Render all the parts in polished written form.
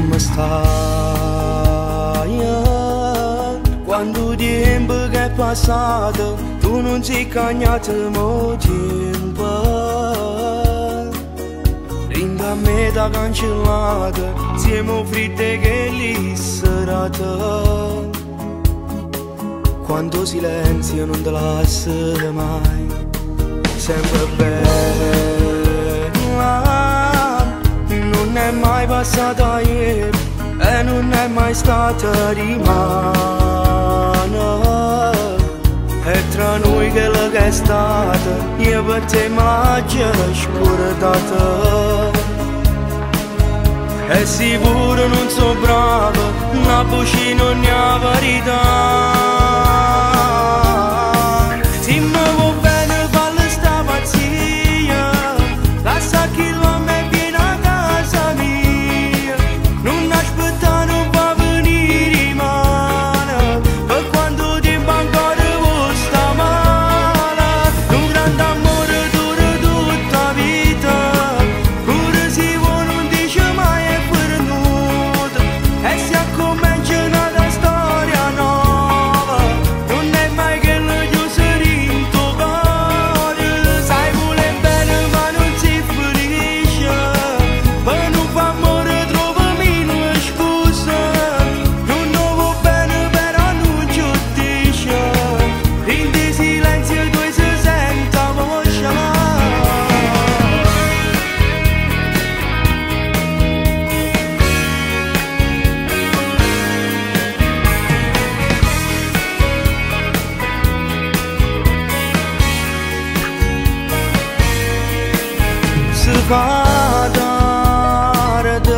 come stai? Quando tempo che è passato tu non sei cagnato mo tempo. Rinda me da cancellata siamo fritte che lì serata. Quando silenzio non te lascia mai, sempre bella, non è mai passata ieri e non è mai stata rimane. È tra noi che la che è stata, io per te me l'ho già scordata. E sicuro non so brava, una voce non ne ha verità. Se mi vuoi bene fallo sta pazzia, lascia che l'uomo viene a casa mia. Non aspetta, non va a venire rimane, per quanto tempo ancora vuoi sta male. Un grande amore dura tutta la vita, pure se vuoi non dice mai è perduto. E si accomincia una storia nuova, non è mai che lo chiuso in tuo cuore. Sai vuole bene ma non si ferisce, per non fa amore trovami una scusa. Non lo vuoi bene però non giudice, in di silenzio tu si senta voce là. Se fa tardi,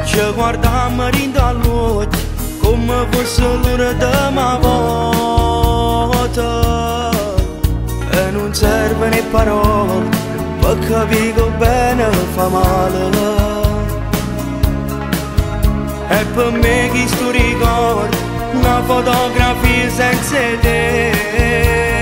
ci guardiamo all'occhio come fosse l'ora della volta. E non serve né parole per capire che bene fa male. E per me chi sto ricordo, una fotografia senza te.